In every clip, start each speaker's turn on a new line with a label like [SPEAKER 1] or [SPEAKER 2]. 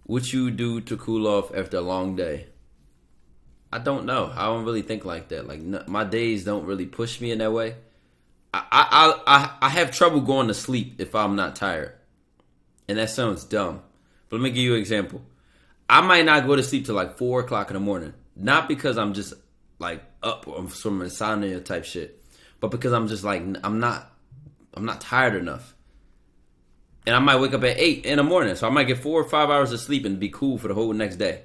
[SPEAKER 1] What you do to cool off after a long day? I don't know. I don't really think like that. Like my days don't really push me in that way. I have trouble going to sleep if I'm not tired, and that sounds dumb. But let me give you an example. I might not go to sleep till like 4 o'clock in the morning, not because I'm just like up or some insomnia type shit, but because I'm just like I'm not tired enough. And I might wake up at 8 in the morning. So I might get 4 or 5 hours of sleep and be cool for the whole next day.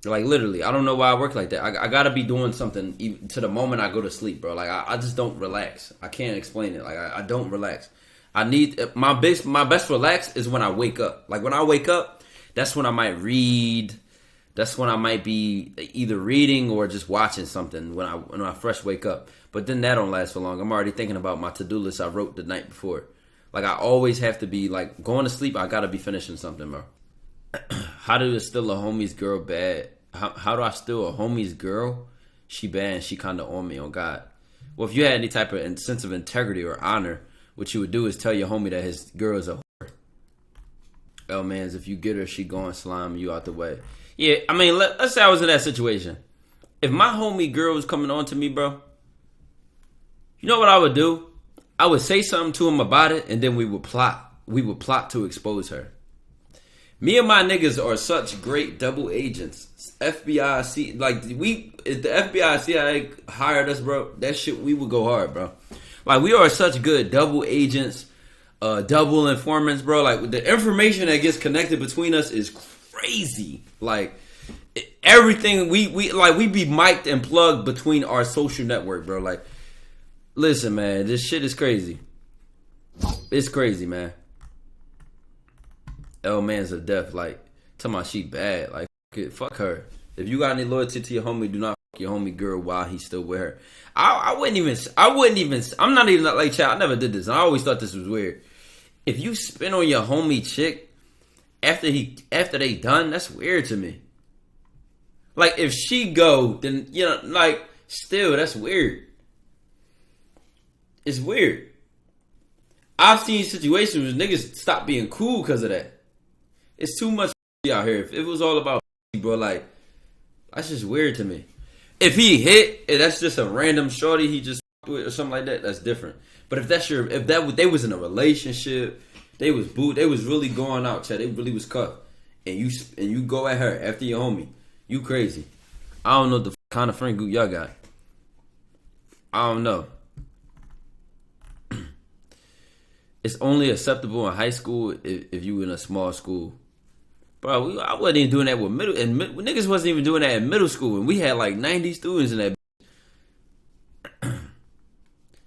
[SPEAKER 1] Like, literally. I don't know why I work like that. I got to be doing something even to the moment I go to sleep, bro. Like, I just don't relax. I can't explain it. Like, I don't relax. I need... My best relax is when I wake up. Like, when I wake up, that's when I might read. That's when I might be either reading or just watching something when I fresh wake up. But then that don't last for long. I'm already thinking about my to-do list I wrote the night before. Like, I always have to be, like, going to sleep, I gotta be finishing something, bro. How do I steal a homie's girl bad? How do I steal a homie's girl? She bad and she kind of on me, on God. Well, if you had any type of sense of integrity or honor, what you would do is tell your homie that his girl is a whore. Oh, man, if you get her, she going slime you out the way. Yeah, I mean, let's say I was in that situation. If my homie girl was coming on to me, bro, you know what I would do? I would say something to him about it, and then we would plot. We would plot to expose her. Me and my niggas are such great double agents. FBI, if the FBI, CIA hired us, bro, that shit, we would go hard, bro. Like, we are such good double agents, double informants, bro. Like, the information that gets connected between us is crazy. Like, everything, we be mic'd and plugged between our social network, bro. Like, listen, man, this shit is crazy. It's crazy, man. L man's a death. Like, tell my she bad. Like, fuck her. If you got any loyalty to your homie, do not fuck your homie girl while he's still with her. I wouldn't even, I'm not even like, child, I never did this. And I always thought this was weird. If you spin on your homie chick after they done, that's weird to me. Like, if she go, then, you know, like, still, that's weird. It's weird. I've seen situations where niggas stop being cool because of that. It's too much out here. If it was all about bro, like, that's just weird to me. If he hit, if that's just a random shorty he just with or something like that, that's different. But if they was in a relationship, they was really going out, Chad. They really was cut, and you go at her after your homie, you crazy. I don't know the kind of friend group y'all got. I don't know. It's only acceptable in high school if you in a small school. Bro, I wasn't even doing that with middle, and niggas wasn't even doing that in middle school, and we had like 90 students in that.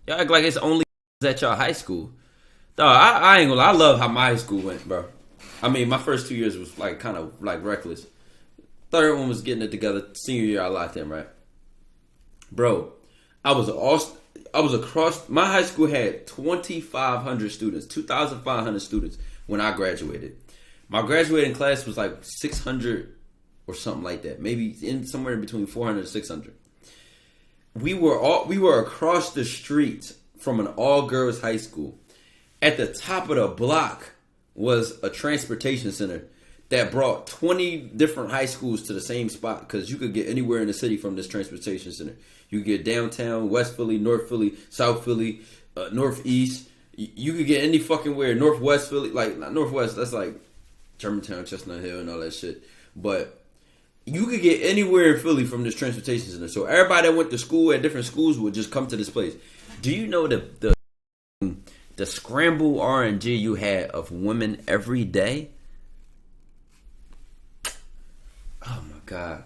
[SPEAKER 1] Y'all act like it's only at y'all high school. Dog, I ain't gonna lie, I love how my high school went, bro. I mean, my first 2 years was like kind of like reckless. Third one was getting it together. Senior year, I locked in, right? Bro, I was across, my high school had 2,500 students, 2,500 students when I graduated. My graduating class was like 600 or something like that. Maybe somewhere in between 400 and 600. We were across the street from an all-girls high school. At the top of the block was a transportation center that brought 20 different high schools to the same spot because you could get anywhere in the city from this transportation center. You could get downtown, West Philly, North Philly, South Philly, Northeast. You could get any fucking where. Northwest Philly, like not Northwest, that's like Germantown, Chestnut Hill, and all that shit. But you could get anywhere in Philly from this transportation center. So everybody that went to school at different schools would just come to this place. Do you know the scramble RNG you had of women every day? Oh my God.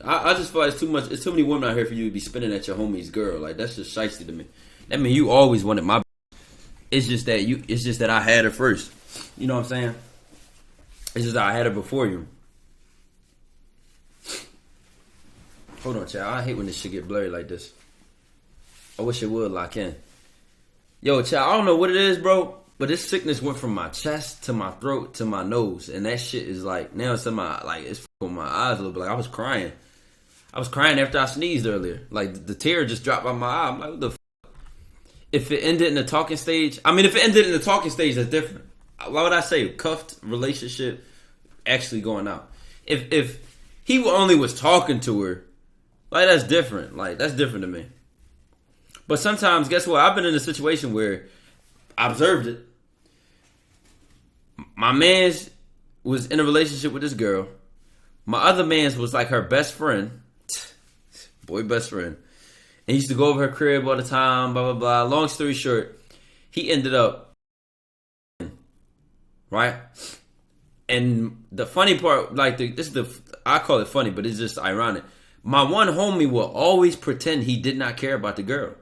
[SPEAKER 1] I just feel like it's too much. It's too many women out here for you to be spinning at your homie's girl. Like, that's just shiesty to me. That mean you always wanted my. It's just that I had her first. You know what I'm saying? It's just that I had her before you. Hold on, child. I hate when this shit get blurry like this. I wish it would lock in. Yo, child, I don't know what it is, bro, but this sickness went from my chest to my throat to my nose, and that shit is like now it's in my it's on my eyes a little bit. Like I was crying after I sneezed earlier. Like the tear just dropped by my eye. I'm like, what the? If it ended in the talking stage, that's different. why would I say cuffed relationship actually going out? If he only was talking to her, like that's different. Like that's different to me. But sometimes, guess what? I've been in a situation where I observed it. My man's was in a relationship with this girl. My other man's was like her best friend. Boy, best friend. And he used to go over her crib all the time, blah, blah, blah. Long story short, he ended up, right? And the funny part, like, I call it funny, but it's just ironic. My one homie will always pretend he did not care about the girl.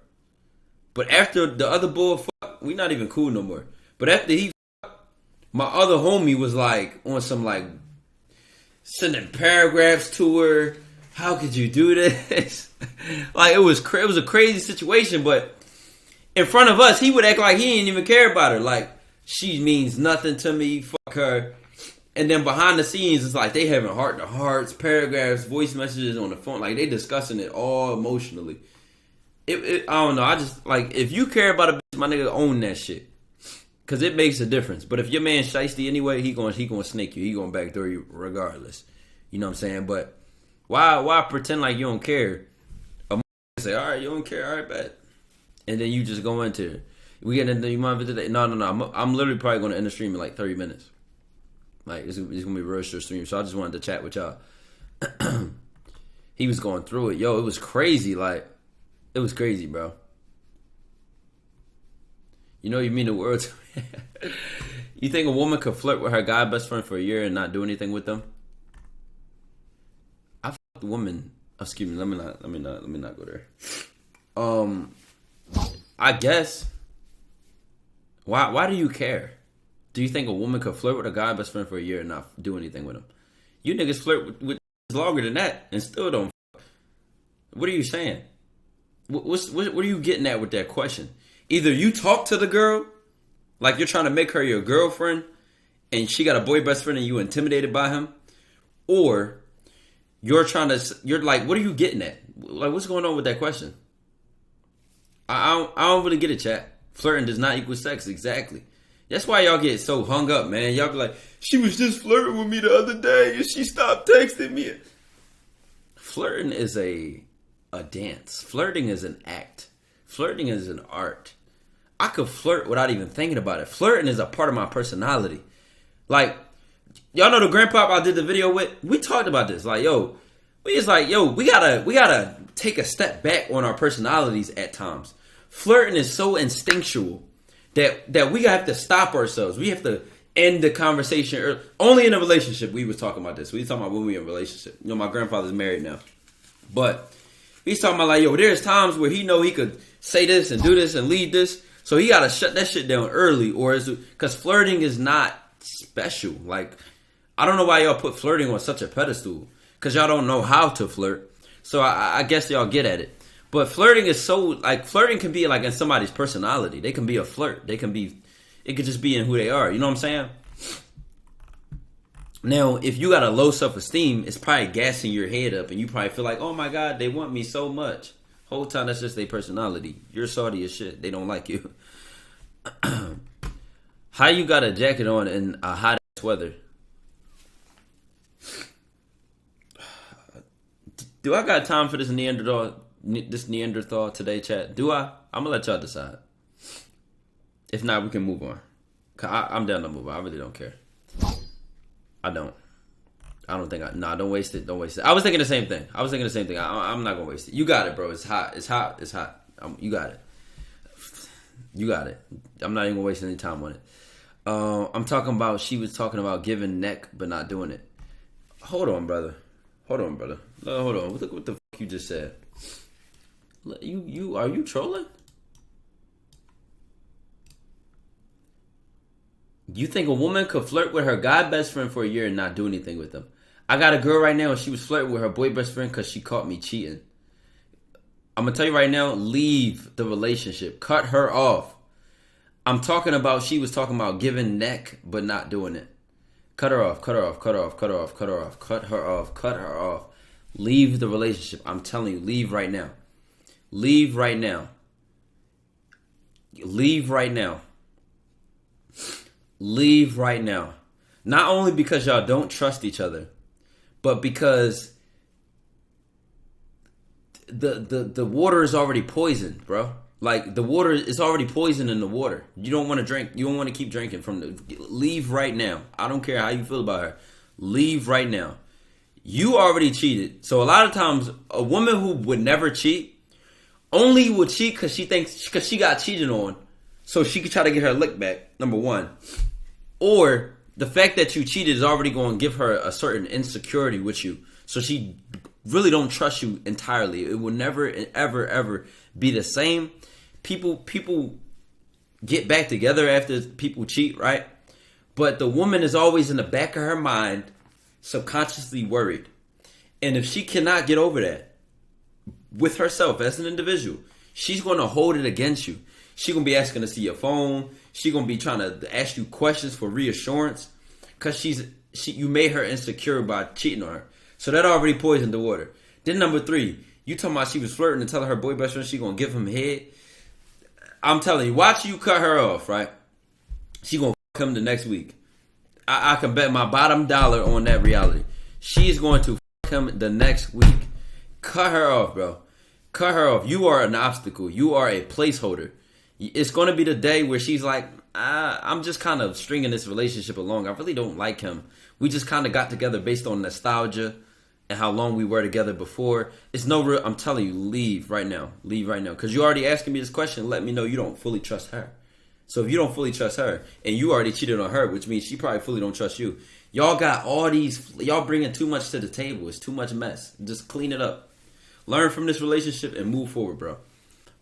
[SPEAKER 1] But after the other bull we not even cool no more. But after he my other homie was like on some like sending paragraphs to her. How could you do this? Like it was a crazy situation, but in front of us, he would act like he didn't even care about her. Like she means nothing to me. Fuck her. And then behind the scenes, it's like they having heart to hearts, paragraphs, voice messages on the phone. Like they discussing it all emotionally. I don't know. I just like if you care about a bitch, my nigga, own that shit. Cause it makes a difference. But if your man shiesty anyway, he gonna snake you. He gonna backdoor you regardless. You know what I'm saying? But why pretend like you don't care? A say, all right, you don't care, all right, bet. And then you just go into it. We get into you mind today? No. I'm literally probably gonna end the stream in like 30 minutes. Like it's gonna be a real short stream. So I just wanted to chat with y'all. He was going through it. Yo, it was crazy. Like it was crazy, bro. You know you mean the world to me. You think a woman could flirt with her guy best friend for a year and not do anything with them? I fucked a woman. Excuse me. Let me not go there. I guess. Why do you care? Do you think a woman could flirt with a guy best friend for a year and not do anything with him? You niggas flirt with longer than that and still don't. What are you saying? What are you getting at with that question? Either you talk to the girl, like you're trying to make her your girlfriend, and she got a boy best friend and you intimidated by him, or you're like, what are you getting at? Like, what's going on with that question? I don't really get it, chat. Flirting does not equal sex, exactly. That's why y'all get so hung up, man. Y'all be like, she was just flirting with me the other day and she stopped texting me. Flirting is a dance. Flirting is an act. Flirting is an art. I could flirt without even thinking about it. Flirting is a part of my personality. Like, y'all know the grandpa I did the video with? We talked about this. Like, we gotta take a step back on our personalities at times. Flirting is so instinctual that we have to stop ourselves. We have to end the conversation early. Only in a relationship we was talking about this. We was talking about when we in a relationship. You know, my grandfather's married now. But he's talking about like, there's times where he know he could say this and do this and lead this. So he got to shut that shit down early, because flirting is not special. Like, I don't know why y'all put flirting on such a pedestal, because y'all don't know how to flirt. So I guess y'all get at it. But flirting is so, like, flirting can be like in somebody's personality. They can be a flirt. It could just be in who they are. You know what I'm saying? Now, if you got a low self-esteem, it's probably gassing your head up, and you probably feel like, oh my God, they want me so much. Whole time that's just their personality. You're salty as shit. They don't like you. How you got a jacket on in a hot ass weather? Do I got time for this Neanderthal today, chat? Do I? I'm gonna let y'all decide. If not, we can move on. I'm down to move on. I really don't care. I don't think don't waste it. Don't waste it. I was thinking the same thing. I'm not gonna waste it. You got it, bro. It's hot. You got it. You got it. I'm not even gonna waste any time on it. I'm talking about, she was talking about giving neck but not doing it. Hold on, brother. No, hold on. Look what the fuck you just said. You are you trolling? You think a woman could flirt with her guy best friend for a year and not do anything with them? I got a girl right now and she was flirting with her boy best friend because she caught me cheating. I'm going to tell you right now, leave the relationship. Cut her off. I'm talking about, she was talking about giving neck but not doing it. Cut her off. Leave the relationship. I'm telling you, leave right now. Leave right now. Leave right now. Not only because y'all don't trust each other, but because the water is already poisoned, bro. Like, the water is already poison in the water. You don't want to drink. You don't want to keep drinking from the. Leave right now. I don't care how you feel about her. Leave right now. You already cheated. So a lot of times, a woman who would never cheat only would cheat because she got cheated on, so she could try to get her lick back. Number one, or the fact that you cheated is already going to give her a certain insecurity with you, so she really don't trust you entirely. It will never, ever, ever be the same. People get back together after people cheat, right? But the woman is always in the back of her mind, subconsciously worried. And if she cannot get over that with herself as an individual, she's going to hold it against you. She's going to be asking to see your phone. She's going to be trying to ask you questions for reassurance because you made her insecure by cheating on her. So that already poisoned the water. Then number 3, you talking about she was flirting and telling her boy best friend she going to give him head. I'm telling you, watch you cut her off, right? She going to come the next week. I can bet my bottom dollar on that reality. She's going to come the next week. Cut her off, bro. Cut her off. You are an obstacle. You are a placeholder. It's going to be the day where she's like, I'm just kind of stringing this relationship along. I really don't like him. We just kind of got together based on nostalgia and how long we were together before. It's no real. I'm telling you, leave right now. Leave right now. Because you already asking me this question. Let me know you don't fully trust her. So if you don't fully trust her, and you already cheated on her, which means she probably fully don't trust you, y'all got all these, y'all bringing too much to the table. It's too much mess. Just clean it up. Learn from this relationship and move forward, bro.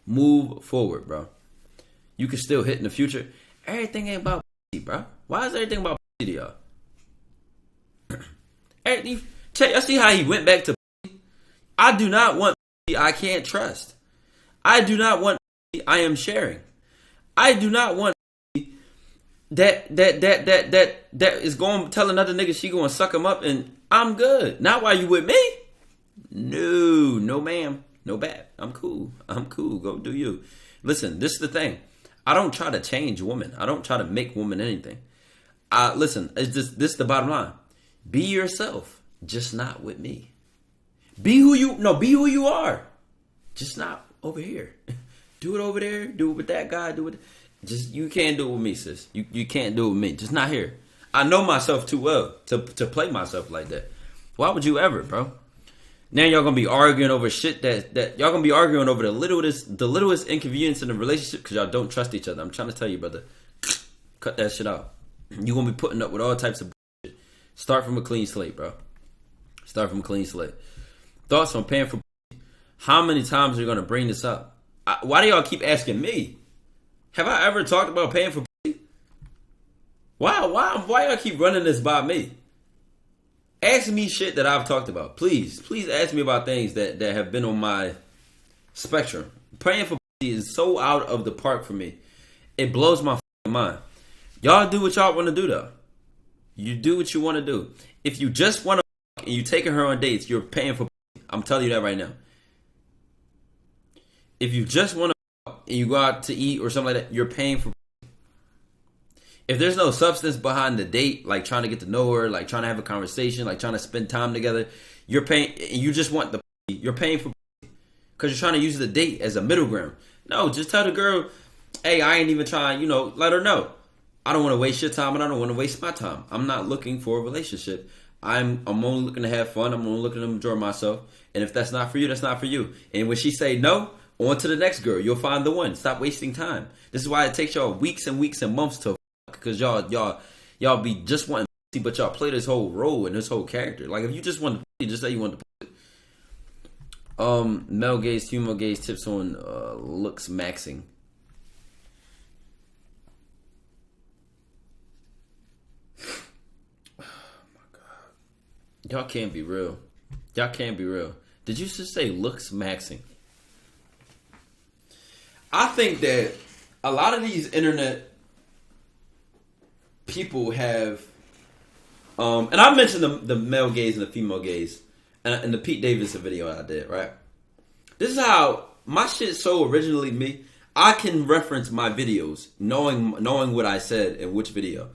[SPEAKER 1] Move forward, bro. You can still hit in the future. Everything ain't about pussy, bro. Why is everything about pussy to y'all? Everything, check, y'all see how he went back to pussy? I do not want pussy I can't trust. I do not want pussy I am sharing. I do not want that is going to tell another nigga she going to suck him up and I'm good. Not while you with me. No ma'am. No bad. I'm cool. Go do you. Listen, this is the thing. I don't try to change women. I don't try to make women anything. Listen, it's just, this is the bottom line. Be yourself, just not with me. Be who you are. Just not over here. Do it over there. Do it with that guy. Do it. Just, you can't do it with me, sis. You can't do it with me. Just not here. I know myself too well to play myself like that. Why would you ever, bro? Now y'all gonna be arguing over shit that y'all gonna be arguing over the littlest inconvenience in the relationship because y'all don't trust each other. I'm trying to tell you, brother. Cut that shit out. You gonna be putting up with all types of bullshit. Start from a clean slate, bro. Start from a clean slate. Thoughts on paying for? How many times are you gonna bring this up? Why do y'all keep asking me? Have I ever talked about paying for pussy? Why y'all keep running this by me? Ask me shit that I've talked about. Please ask me about things that have been on my spectrum. Paying for pussy is so out of the park for me. It blows my mind. Y'all do what y'all want to do, though. You do what you want to do. If you just want to and you taking her on dates, you're paying for pussy. I'm telling you that right now. If you just want to and you go out to eat or something like that, you're paying for. If there's no substance behind the date, like trying to get to know her, like trying to have a conversation, like trying to spend time together, you're paying. You just want the. You're paying for because you're trying to use the date as a middle ground. No, just tell the girl, hey, I ain't even trying. Let her know. I don't want to waste your time, and I don't want to waste my time. I'm not looking for a relationship. I'm only looking to have fun. I'm only looking to enjoy myself. And if that's not for you, that's not for you. And when she say no, on to the next girl. You'll find the one. Stop wasting time. This is why it takes y'all weeks and weeks and months to because y'all be just wanting to, but y'all play this whole role and this whole character. Like if you just want to, just say you want to. Male gaze, female gaze tips on looks maxing. Oh my god, y'all can't be real. Y'all can't be real. Did you just say looks maxing? I think that a lot of these internet people have, and I mentioned the male gaze and the female gaze, and the Pete Davidson video I did, right? This is how my shit's so originally me. I can reference my videos, knowing what I said in which video.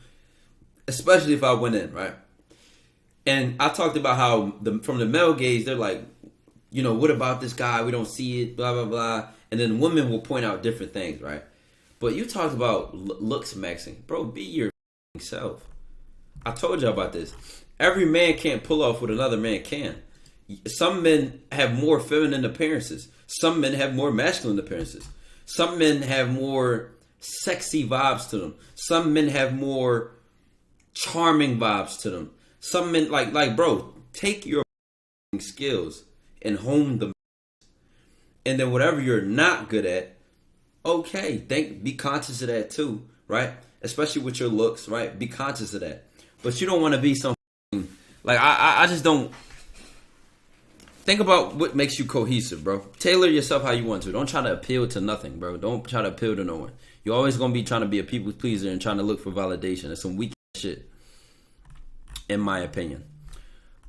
[SPEAKER 1] especially if I went in, right? And I talked about how from the male gaze, they're like, what about this guy? We don't see it, blah, blah, blah. And then women will point out different things, right? But you talked about looks maxing. Bro, be your self. I told you about this. Every man can't pull off what another man can. Some men have more feminine appearances. Some men have more masculine appearances. Some men have more sexy vibes to them. Some men have more charming vibes to them. Some men, like bro, take your skills and hone them. And then whatever you're not good at, okay, be conscious of that too, right? Especially with your looks, right? Be conscious of that. But you don't want to be some like I just don't. Think about what makes you cohesive, bro. Tailor yourself how you want to. Don't try to appeal to nothing, bro. Don't try to appeal to no one. You're always gonna be trying to be a people pleaser and trying to look for validation. It's some weak shit, in my opinion.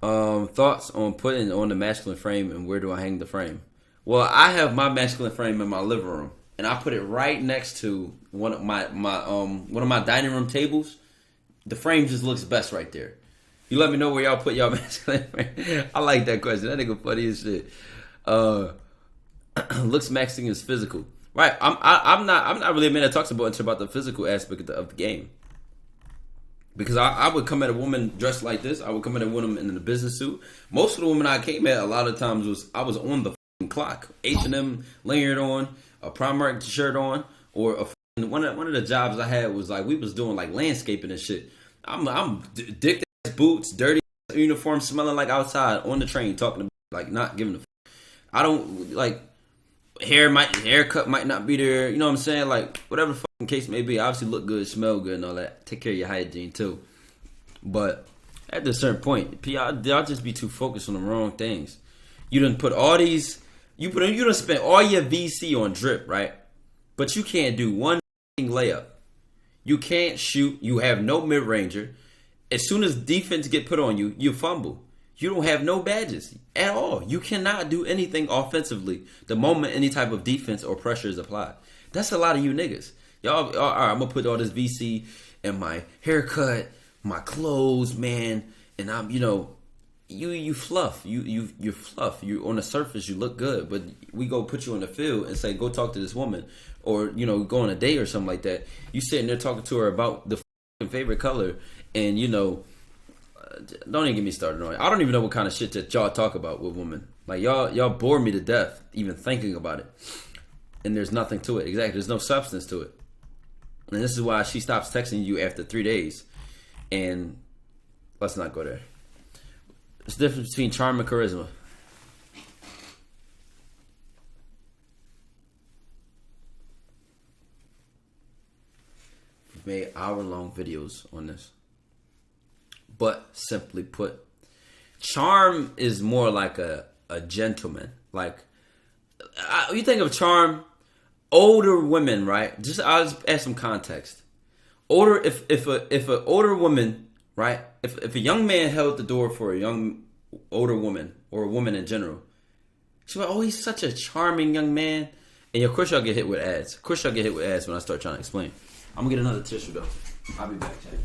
[SPEAKER 1] Thoughts on putting on the masculine frame and where do I hang the frame? Well, I have my masculine frame in my living room, and I put it right next to one of my dining room tables. The frame just looks best right there. You let me know where y'all put y'all masculine frame. I like that question. That nigga funny as shit. Looks maxing is physical, right? I'm not really a man that talks about the physical aspect of the game. Because I would come at a woman dressed like this. I would come at a woman in a business suit. Most of the women I came at a lot of times I was on the clock. H&M layered on, a Primark shirt on, or one of the jobs I had was like we was doing like landscaping and shit. I'm dick ass boots, dirty uniform, smelling like outside on the train, talking to like not giving a. I don't like haircut might not be there. You know what I'm saying? Like whatever the fucking case may be. Obviously look good, smell good, and all that. Take care of your hygiene too. But at a certain point, y'all just be too focused on the wrong things. You done put all these. You done spent all your VC on drip, right? But you can't do one layup. You can't shoot. You have no mid-ranger. As soon as defense get put on you, you fumble. You don't have no badges at all. You cannot do anything offensively the moment any type of defense or pressure is applied. That's a lot of you niggas. Y'all, all right, I'm going to put all this VC in my haircut, my clothes, man, and I'm, you fluff. You fluff. You on the surface you look good, but we go put you on the field and say go talk to this woman, or go on a date or something like that. You sitting there talking to her about the favorite color, and don't even get me started on it. I don't even know what kind of shit that y'all talk about with women. Like y'all bore me to death even thinking about it, and there's nothing to it. Exactly, there's no substance to it, and this is why she stops texting you after 3 days. And let's not go there. There's the difference between charm and charisma. We've made hour-long videos on this. But simply put, charm is more like a gentleman. Like, you think of charm, older women, right? I'll just add some context. If an older woman, right? If a young man held the door for a older woman or a woman in general, she's like, oh, he's such a charming young man. And of course y'all get hit with ads. Of course y'all get hit with ads when I start trying to explain. I'm gonna get another tissue though. I'll be back, Chad.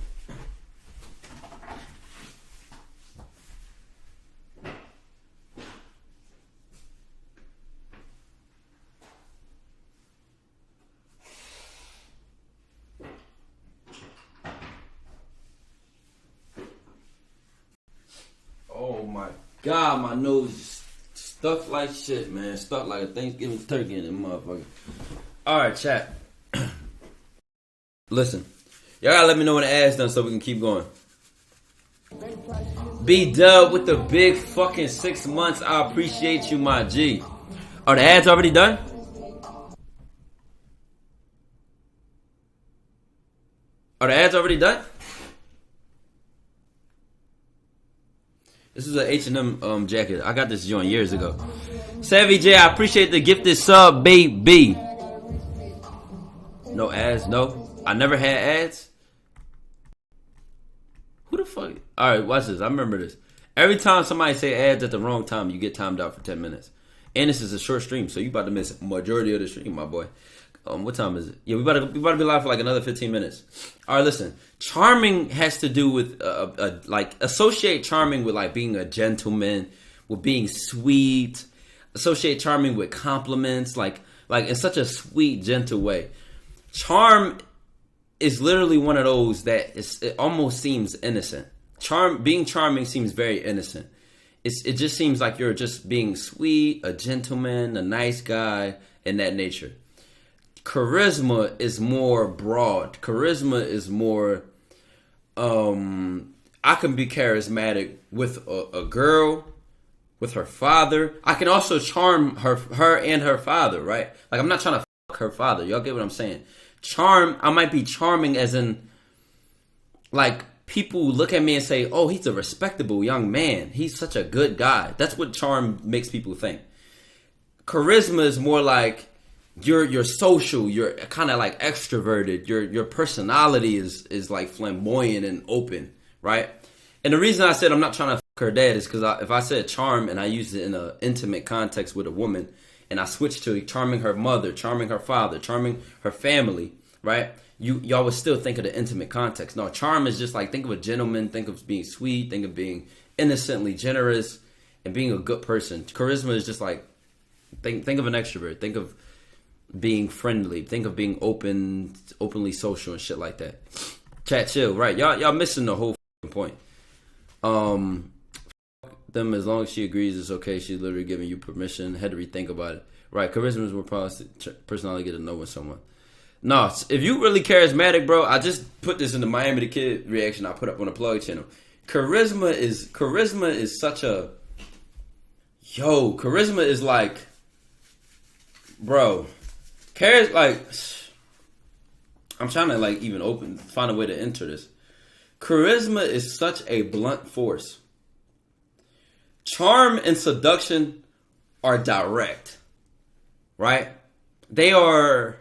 [SPEAKER 1] Oh my God, my nose is stuck like shit, man. Stuck like a Thanksgiving turkey in that motherfucker. Alright, chat. Listen, y'all gotta let me know when the ad's done so we can keep going. B-Dub with the big fucking 6 months. I appreciate you, my G. Are the ads already done? Are the ads already done? This is an H&M jacket. I got this joint years ago. Savvy J, I appreciate the gifted sub, baby. No ads, no. I never had ads. Who the fuck? Alright, watch this. I remember this. Every time somebody say ads at the wrong time, you get timed out for 10 minutes. And this is a short stream, so you about to miss majority of the stream, my boy. What time is it? Yeah, we about to be live for like another 15 minutes. All right, listen. Charming has to do with like associate charming with like being a gentleman, with being sweet. Associate charming with compliments, like in such a sweet, gentle way. Charm is literally one of those that it almost seems innocent. Being charming seems very innocent. It just seems like you're just being sweet, a gentleman, a nice guy, and that nature. Charisma is more broad. Charisma is more. I can be charismatic with a girl, with her father. I can also charm her and her father, right? Like, I'm not trying to fuck her father. Y'all get what I'm saying? Charm, I might be charming as in, like, people look at me and say, oh, he's a respectable young man. He's such a good guy. That's what charm makes people think. Charisma is more like you're social. You're kind of like extroverted. Your personality is like flamboyant and open, right? And the reason I said I'm not trying to fuck her dad is because if I said charm and I used it in an intimate context with a woman, and I switched to charming her mother, charming her father, charming her family, right? Y'all would still think of the intimate context. No, charm is just like, think of a gentleman, think of being sweet, think of being innocently generous, and being a good person. Charisma is just like, think of an extrovert, think of being friendly, think of being openly social and shit like that. Chat chill, right? Y'all missing the whole point. Them, as long as she agrees it's okay, she's literally giving you permission. Had to rethink about it. Right, charisma is more personality, get to know with someone. No, if you really charismatic, bro, I just put this in the Miami the Kid reaction I put up on the Plug channel. Charisma is such a charisma is like, bro, like, I'm trying to like even find a way to enter this. Charisma is such a blunt force. Charm and seduction are direct, right? They are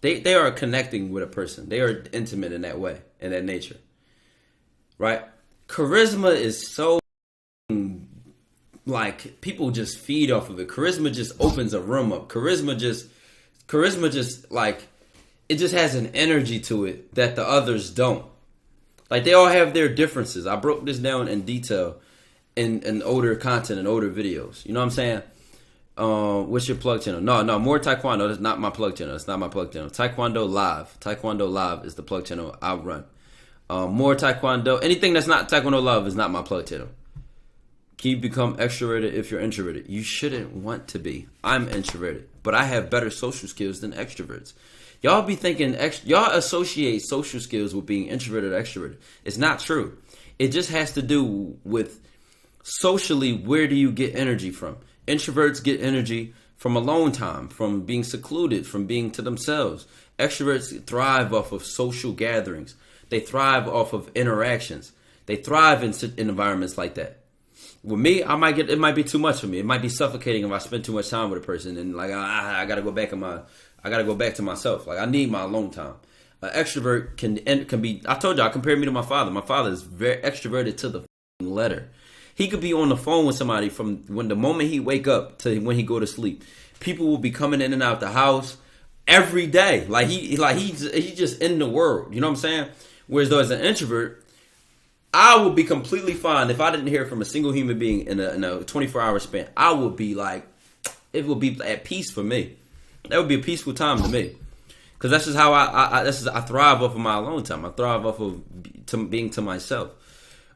[SPEAKER 1] They are connecting with a person. They are intimate in that way, in that nature, right? Charisma is so like people just feed off of it. Charisma just opens a room up. Charisma just like it just has an energy to it that the others don't. Like they all have their differences. I broke this down in detail in older content and older videos. You know what I'm saying? What's your plug channel? No, more TyKwondoe. That's not my plug channel. That's not my plug channel. TyKwondoe Live. TyKwondoe Live is the plug channel I run. More TyKwondoe. Anything that's not TyKwondoe Live is not my plug channel. Can you become extroverted if you're introverted? You shouldn't want to be. I'm introverted, but I have better social skills than extroverts. Y'all be thinking, y'all associate social skills with being introverted or extroverted. It's not true. It just has to do with socially, where do you get energy from? Introverts get energy from alone time, from being secluded, from being to themselves. Extroverts thrive off of social gatherings. They thrive off of interactions. They thrive in environments like that. With me, it might be too much for me. It might be suffocating if I spend too much time with a person, and like I gotta go back to myself. Like I need my alone time. An extrovert can be. I told you, I compared me to my father. My father is very extroverted to the letter. He could be on the phone with somebody from when the moment he wake up to when he go to sleep. People will be coming in and out the house every day. He's just in the world. You know what I'm saying? Whereas though as an introvert, I would be completely fine if I didn't hear from a single human being in a 24-hour span. I would be like, it would be at peace for me. That would be a peaceful time to me. Because that's just how I thrive off of my alone time. I thrive off of being to myself.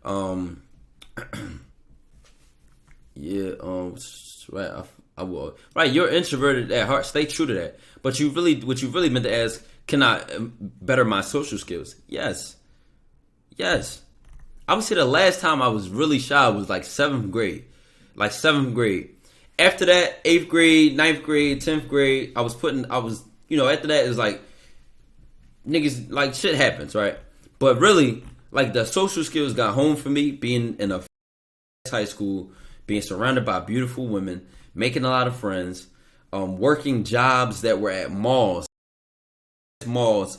[SPEAKER 1] Right. I will. Right, you're introverted at heart. Stay true to that. But what you really meant to ask, can I better my social skills? Yes. I would say the last time I was really shy was like 7th grade. After that, 8th grade, 9th grade, 10th grade, after that, it was like, niggas, like, shit happens, right? But really, like, the social skills got home for me, being in a high school, being surrounded by beautiful women, making a lot of friends, working jobs that were at malls,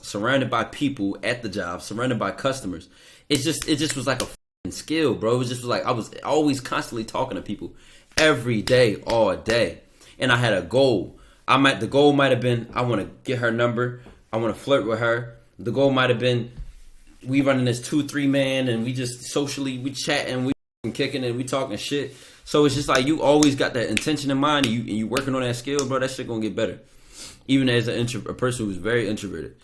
[SPEAKER 1] surrounded by people at the job, surrounded by customers. It just was like a skill, bro. It just was like I was always constantly talking to people every day, all day. And I had a goal. The goal might have been I want to get her number. I want to flirt with her. The goal might have been we running this 2-3 man and we just socially we chatting, we kicking and we talking shit. So it's just like you always got that intention in mind and you working on that skill, bro. That shit gonna get better. Even as a person who's very introverted.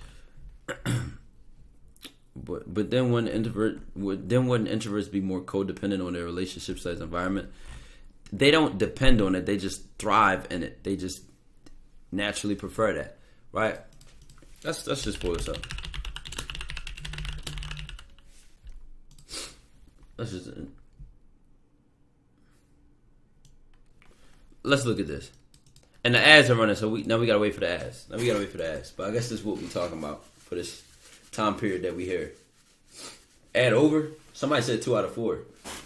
[SPEAKER 1] But then wouldn't introverts be more codependent on their relationships as environment? They don't depend on it. They just thrive in it. They just naturally prefer that, right? Let's just pull this up. Let's look at this. And the ads are running, so now we gotta wait for the ads. But I guess this is what we're talking about for this time period that we here. Ad over? Somebody said 2 out of 4.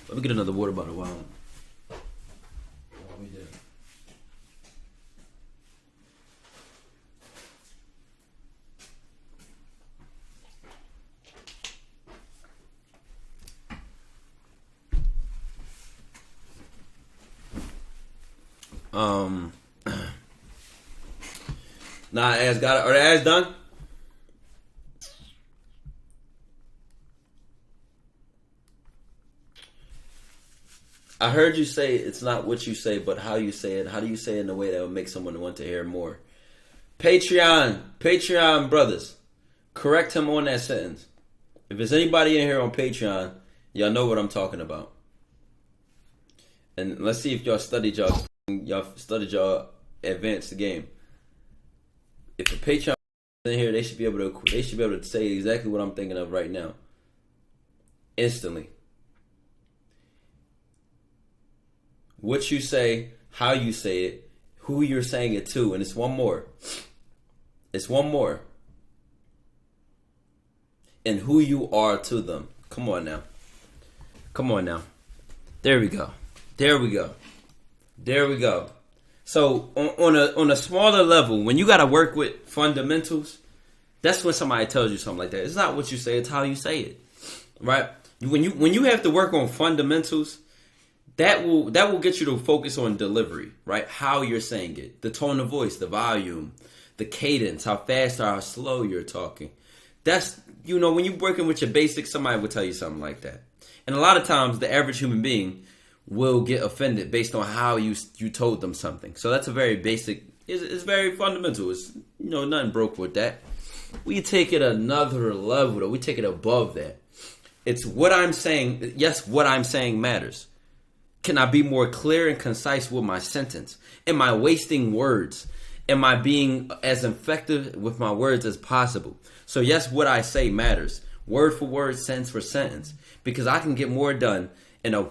[SPEAKER 1] Let me get another water bottle while we do. Nah, ads got it. Are the ads done? I heard you say it's not what you say, but how you say it. How do you say it in a way that will make someone want to hear more? Patreon brothers, correct him on that sentence. If there's anybody in here on Patreon, y'all know what I'm talking about. And let's see if y'all studied y'all advanced the game. If the Patreon in here, they should be able to say exactly what I'm thinking of right now. Instantly. What you say, how you say it, who you're saying it to, and it's one more. And who you are to them. Come on now. There we go. So on a smaller level, when you got to work with fundamentals, that's when somebody tells you something like that. It's not what you say; it's how you say it, right? When you have to work on fundamentals, that will get you to focus on delivery, right? How you're saying it, the tone of voice, the volume, the cadence, how fast or how slow you're talking. That's when you're working with your basics, somebody will tell you something like that. And a lot of times, the average human being will get offended based on how you told them something. So that's a very basic, it's very fundamental. It's, nothing broke with that. We take it another level, though. We take it above that. It's what I'm saying. Yes, what I'm saying matters. Can I be more clear and concise with my sentence? Am I wasting words? Am I being as effective with my words as possible? So yes, what I say matters. Word for word, sentence for sentence. Because I can get more done in a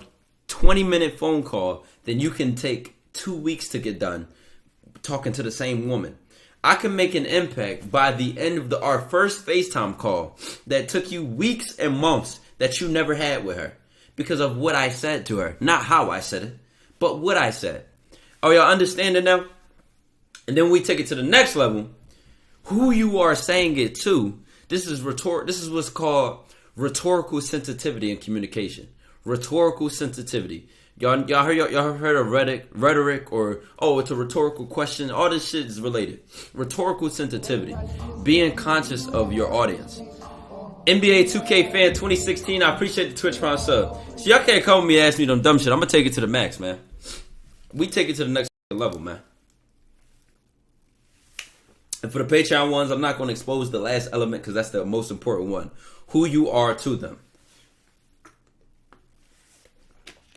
[SPEAKER 1] 20-minute phone call than you can take 2 weeks to get done talking to the same woman. I can make an impact by the end of our first FaceTime call that took you weeks and months that you never had with her because of what I said to her. Not how I said it, but what I said. Are y'all understanding now? And then we take it to the next level. Who you are saying it to. This is what's called rhetorical sensitivity in communication. Rhetorical sensitivity. Y'all heard of rhetoric or it's a rhetorical question. All this shit is related. Rhetorical sensitivity. Being conscious of your audience. NBA 2K fan 2016. I appreciate the Twitch Prime sub. So y'all can't come with me and ask me them dumb shit. I'm gonna take it to the max, man. We take it to the next level, man. And for the Patreon ones, I'm not gonna expose the last element because that's the most important one. Who you are to them.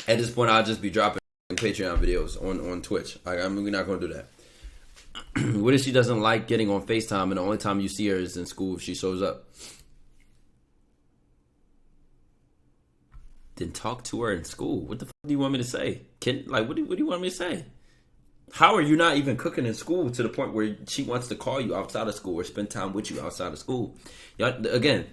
[SPEAKER 1] At this point, I'll just be dropping Patreon videos on Twitch. We're not going to do that. What if she doesn't like getting on FaceTime and the only time you see her is in school if she shows up? Then talk to her in school. What the fuck do you want me to say? What do you want me to say? How are you not even cooking in school to the point where she wants to call you outside of school or spend time with you outside of school? Y'all, again,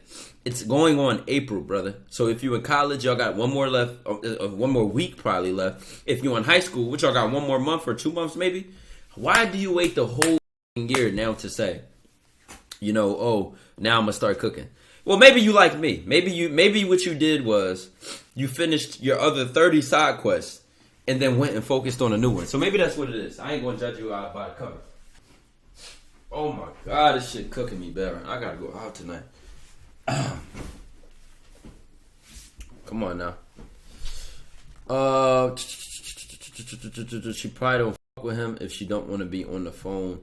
[SPEAKER 1] it's going on April, brother. So if you're in college, y'all got one more left, one more week probably left. If you're in high school, which y'all got one more month or 2 months maybe, why do you wait the whole year now to say, now I'm going to start cooking? Well, maybe you like me. Maybe what you did was you finished your other 30 side quests and then went and focused on a new one. So maybe that's what it is. I ain't going to judge you out by the cover. Oh my god, this shit cooking me, Baron. I gotta go out tonight. Come on now. She probably don't fuck with him if she don't want to be on the phone.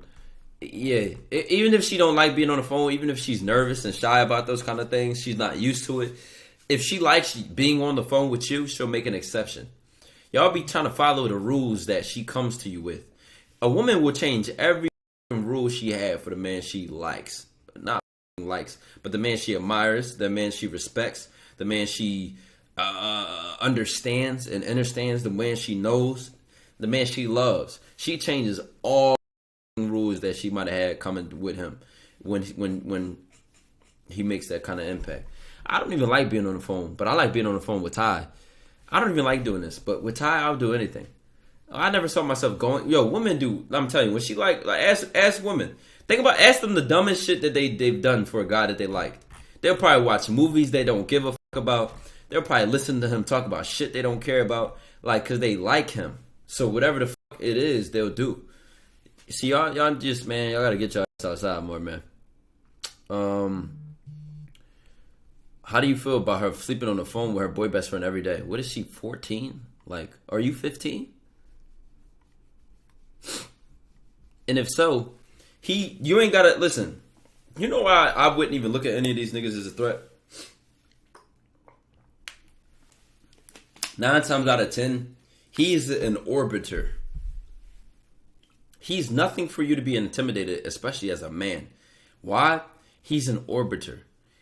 [SPEAKER 1] Yeah, even if she don't like being on the phone, even if she's nervous and shy about those kind of things, she's not used to it. If she likes being on the phone with you, she'll make an exception. Y'all be trying to follow the rules that she comes to you with. A woman will change every rule she had for the man she likes. Not likes, but the man she admires, the man she respects, the man she understands and understands, the man she knows, the man she loves. She changes all rules that she might have had coming with him when he makes that kind of impact. I don't even like being on the phone, but I like being on the phone with Ty. I don't even like doing this, but with Ty, I'll do anything. I never saw myself going. Yo, women do. I'm telling you, when she like ask women. Ask them the dumbest shit that they've done for a guy that they like. They'll probably watch movies they don't give a fuck about. They'll probably listen to him talk about shit they don't care about, like, because they like him. So whatever the fuck it is, they'll do. See, y'all just, man, y'all gotta get your ass outside more, man. How do you feel about her sleeping on the phone with her boy best friend every day? What is she, 14? Like, are you 15? And if so, you ain't gotta, listen, you know why I wouldn't even look at any of these niggas as a threat? 9 times out of 10, he's an orbiter. He's nothing for you to be intimidated, especially as a man. Why? He's an orbiter.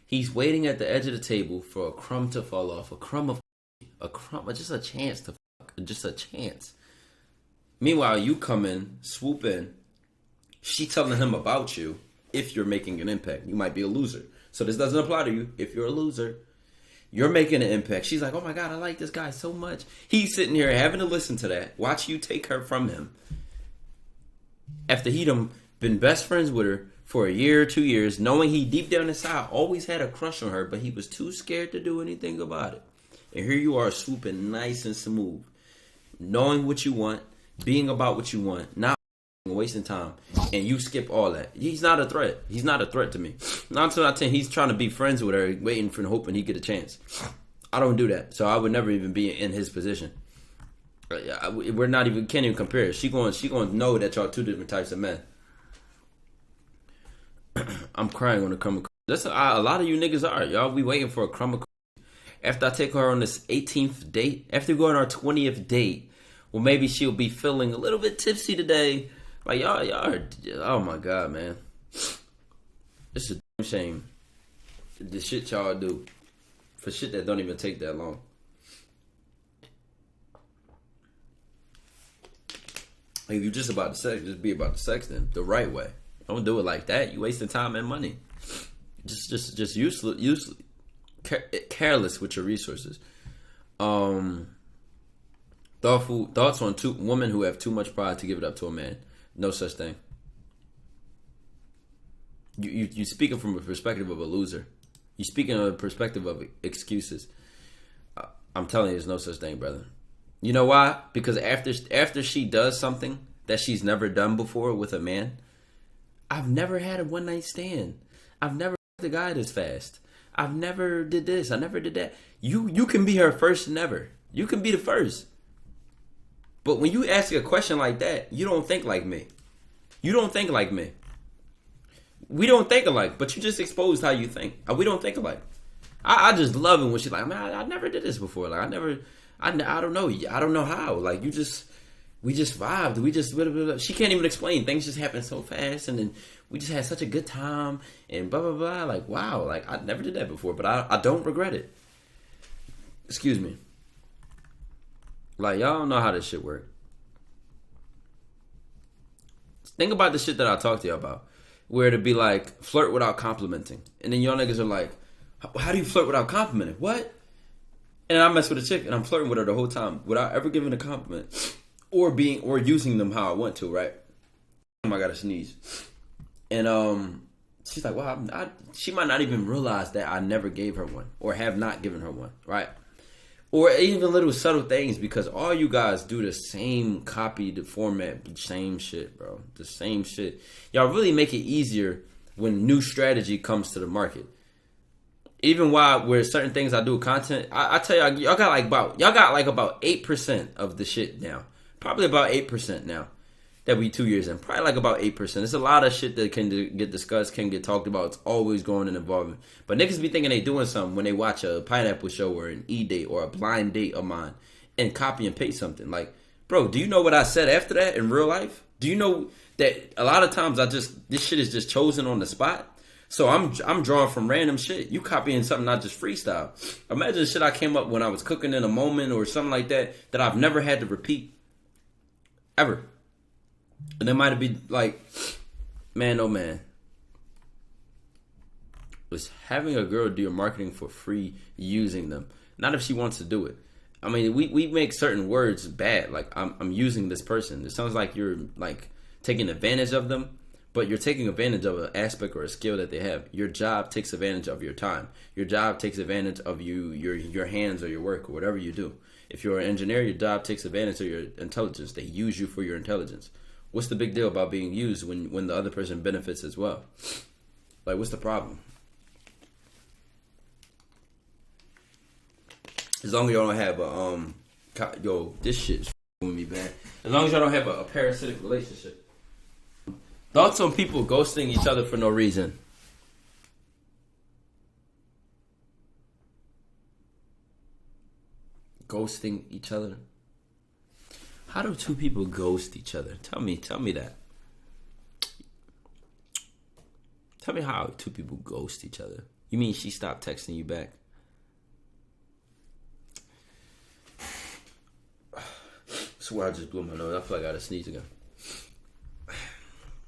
[SPEAKER 1] He's waiting at the edge of the table for a crumb to fall off, just a chance to fuck, just a chance. Meanwhile, you come in, swoop in, she telling him about you if you're making an impact. You might be a loser. So this doesn't apply to you if you're a loser. You're making an impact. She's like, oh my God, I like this guy so much. He's sitting here having to listen to that. Watch you take her from him. After he'd been best friends with her for a year or 2 years, knowing he deep down inside always had a crush on her, but he was too scared to do anything about it. And here you are swooping nice and smooth, knowing what you want, being about what you want, not wasting time, and you skip all that. He's not a threat. He's not a threat to me. 9 times out of 10, he's trying to be friends with her, waiting for hoping he get a chance. I don't do that, so I would never even be in his position. We're not even, can't even compare. She going to know that y'all two different types of men. I'm crying on a crumb of. That's a lot of you niggas are. Y'all be waiting for a crumb of. After I take her on this 18th date, after we go on our 20th date, well, maybe she'll be feeling a little bit tipsy today. Like, y'all are, oh my God, man. It's a damn shame. The shit y'all do for shit that don't even take that long. Like, if you're just about the sex, just be about the sex then, the right way. Don't do it like that. You wasting time and money. Just useless, careless with your resources. Thoughts on women who have too much pride to give it up to a man. No such thing. You speaking from a perspective of a loser. You speaking from a perspective of excuses. I'm telling you, there's no such thing, brother. You know why? Because after she does something that she's never done before with a man, I've never had a one night stand. I've never the guy this fast. I've never did this. I never did that. You can be her first never. You can be the first. But when you ask a question like that, you don't think like me. You don't think like me. We don't think alike, but you just exposed how you think. We don't think alike. I just love it when she's like, man, I never did this before. Like, I don't know. I don't know how. Like, we just vibed. Blah, blah, blah. She can't even explain. Things just happen so fast, and then we just had such a good time, and blah, blah, blah. Like, wow. Like, I never did that before, but I don't regret it. Excuse me. Like, y'all don't know how this shit work. Think about the shit that I talked to you about. Where to be like, flirt without complimenting. And then y'all niggas are like, how do you flirt without complimenting? What? And I mess with a chick and I'm flirting with her the whole time without ever giving a compliment. Or using them how I want to, right? I gotta sneeze. And she's like, well, she might not even realize that I never gave her one. Or have not given her one, right? Or even little subtle things, because all you guys do the same copy, the format, same shit, bro. The same shit. Y'all really make it easier when new strategy comes to the market. Even while where certain things I do content, I tell y'all got like about 8% of the shit now. Probably about 8% now. That we 2 years in. Probably like about 8%. It's a lot of shit that can get discussed, can get talked about. It's always growing and evolving. But niggas be thinking they doing something when they watch a Pineapple Show or an E-Date or a blind date of mine and copy and paste something. Like, bro, do you know what I said after that in real life? Do you know that a lot of times this shit is just chosen on the spot? So I'm drawing from random shit. You copying something I just freestyle. Imagine the shit I came up when I was cooking in a moment or something like that I've never had to repeat. Ever. And it might have been like, man, oh man. Was having a girl do your marketing for free using them. Not if she wants to do it. I mean, we make certain words bad. Like, I'm using this person. It sounds like you're like taking advantage of them, but you're taking advantage of an aspect or a skill that they have. Your job takes advantage of your time. Your job takes advantage of your hands or your work or whatever you do. If you're an engineer, your job takes advantage of your intelligence. They use you for your intelligence. What's the big deal about being used when the other person benefits as well? Like, what's the problem? As long as y'all don't have this shit's with me, man. As long as y'all don't have a parasitic relationship. Thoughts on people ghosting each other for no reason? Ghosting each other? How do two people ghost each other? Tell me that. Tell me how two people ghost each other. You mean she stopped texting you back? I swear I just blew my nose. I feel like I gotta sneeze again.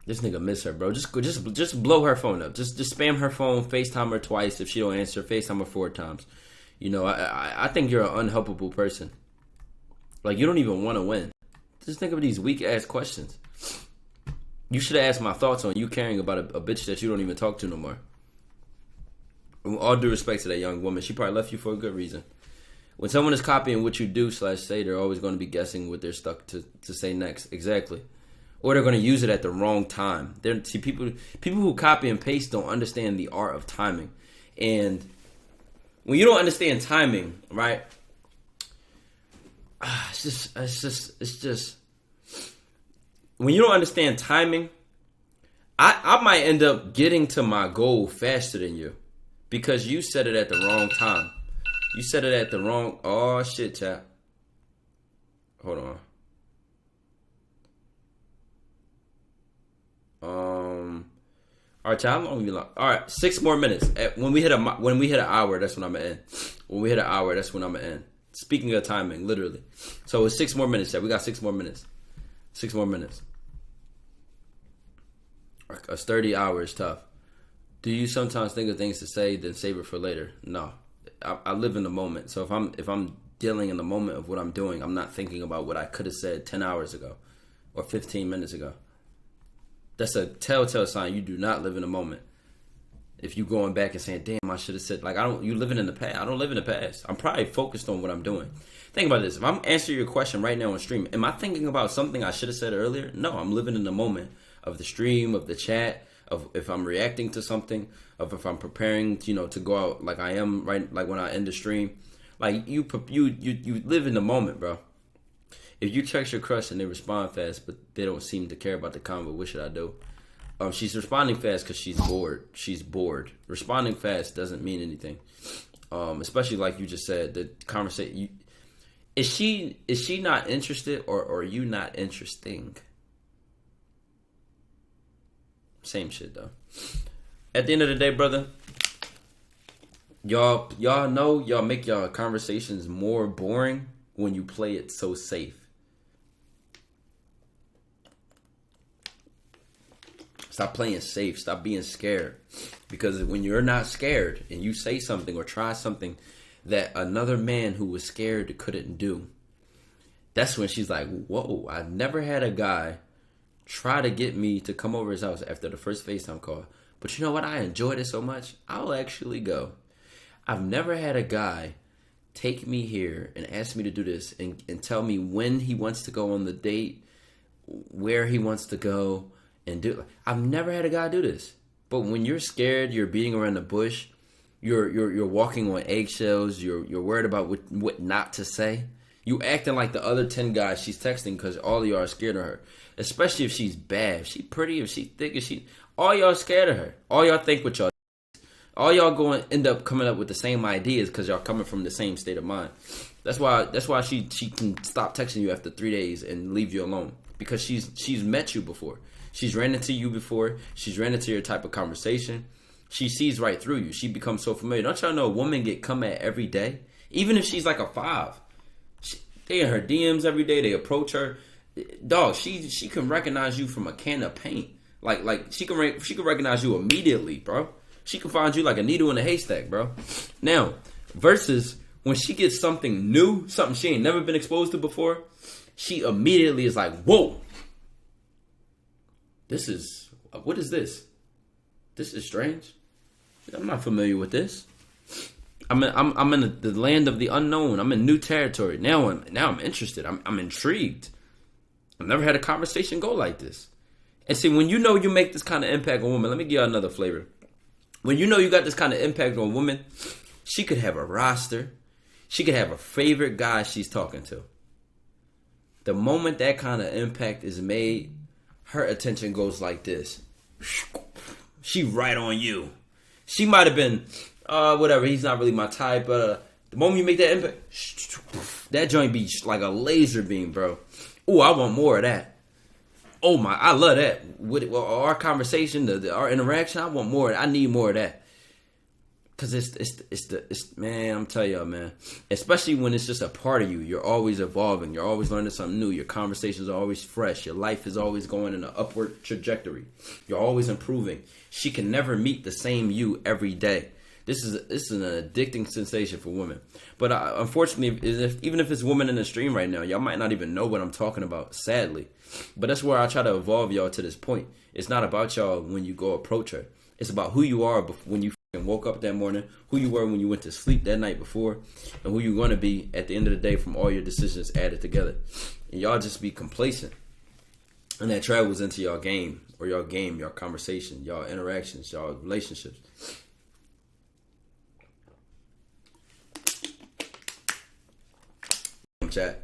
[SPEAKER 1] This nigga miss her, bro. Just blow her phone up. Just spam her phone, FaceTime her twice. If she don't answer, FaceTime her 4 times. You know, I think you're an unhelpable person. Like, you don't even want to win. Just think of these weak ass questions. You should have asked my thoughts on you caring about a bitch that you don't even talk to no more. With all due respect to that young woman, she probably left you for a good reason. When someone is copying what you do / say, they're always going to be guessing what they're stuck to say next. Exactly. Or they're going to use it at the wrong time. People who copy and paste don't understand the art of timing. And when you don't understand timing, right? It's just when you don't understand timing, I might end up getting to my goal faster than you because you said it at the wrong time. You said it at the wrong. Oh shit, chat. Hold on. All right, chat. How long we long? All right, 6 more minutes. When we hit an hour, that's when I'm gonna end. When we hit an hour, that's when I'm gonna end. Speaking of timing, literally. So it's 6 more minutes, chat. We got 6 more minutes. 6 more minutes. A sturdy hour is tough. Do you sometimes think of things to say, then save it for later? No. I live in the moment. So if I'm dealing in the moment of what I'm doing, I'm not thinking about what I could have said 10 hours ago or 15 minutes ago. That's a telltale sign you do not live in the moment. If you going back and saying, damn, I should have said, like, you living in the past. I don't live in the past. I'm probably focused on what I'm doing. Think about this. If I'm answering your question right now on stream, am I thinking about something I should have said earlier? No, I'm living in the moment of the stream, of the chat, of if I'm reacting to something, of if I'm preparing, to go out like I am right, like when I end the stream. Like, you live in the moment, bro. If you text your crush and they respond fast, but they don't seem to care about the convo, what should I do? She's responding fast because she's bored. She's bored. Responding fast doesn't mean anything. Especially like you just said, the conversation. Is she not interested or are you not interesting? Same shit though. At the end of the day, brother, y'all know y'all make y'all conversations more boring when you play it so safe. Stop playing safe. Stop being scared. Because when you're not scared and you say something or try something that another man who was scared couldn't do, that's when she's like, whoa, I've never had a guy try to get me to come over his house after the first FaceTime call. But you know what? I enjoyed it so much, I'll actually go. I've never had a guy take me here and ask me to do this and tell me when he wants to go on the date, where he wants to go, and do. I've never had a guy do this. But when you're scared, you're beating around the bush, you're walking on eggshells, you're worried about what not to say. You acting like the other 10 guys she's texting because all of y'all are scared of her. Especially if she's bad, if she pretty, if she thick, all y'all scared of her. All y'all think with y'all. All y'all going to end up coming up with the same ideas because y'all coming from the same state of mind. That's why she can stop texting you after 3 days and leave you alone, because she's met you before. She's ran into you before. She's ran into your type of conversation. She sees right through you. She becomes so familiar. Don't y'all know a woman get come at every day? Even if she's like a 5. They in her DMs every day. They approach her. Dog, she can recognize you from a can of paint. Like she can recognize you immediately, bro. She can find you like a needle in a haystack, bro. Now, versus when she gets something new, something she ain't never been exposed to before, she immediately is like, whoa. What is this? This is strange. I'm not familiar with this. I'm in the land of the unknown. I'm in new territory. Now I'm interested. I'm intrigued. I've never had a conversation go like this. And see, when you know you make this kind of impact on women, let me give you another flavor. When you know you got this kind of impact on women, she could have a roster. She could have a favorite guy she's talking to. The moment that kind of impact is made, her attention goes like this. She right on you. She might have been, whatever, he's not really my type, but the moment you make that impact, that joint be like a laser beam, bro. Ooh, I want more of that. Oh my, I love that. Our conversation, our interaction, I want more. I need more of that. Cause it's man, I'm telling y'all, man. Especially when it's just a part of you. You're always evolving. You're always learning something new. Your conversations are always fresh. Your life is always going in an upward trajectory. You're always improving. She can never meet the same you every day. This is an addicting sensation for women. But unfortunately, even if it's women in the stream right now, y'all might not even know what I'm talking about, sadly. But that's where I try to evolve y'all to this point. It's not about y'all when you go approach her. It's about who you are when you woke up that morning, who you were when you went to sleep that night before, and who you're going to be at the end of the day from all your decisions added together. And y'all just be complacent. And that travels into y'all game, your conversation, y'all interactions, y'all relationships. Chat.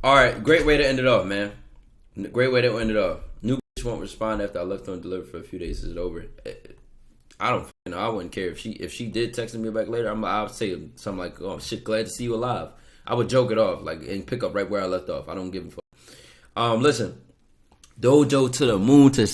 [SPEAKER 1] All right, great way to end it off, man. Great way to end it off. New bitch won't respond after I left her undelivered for a few days. Is it over? I don't know. I wouldn't care if she did text me back later. I would say something like, "Oh shit, glad to see you alive." I would joke it off and pick up right where I left off. I don't give a fuck. Listen, dojo to the moon to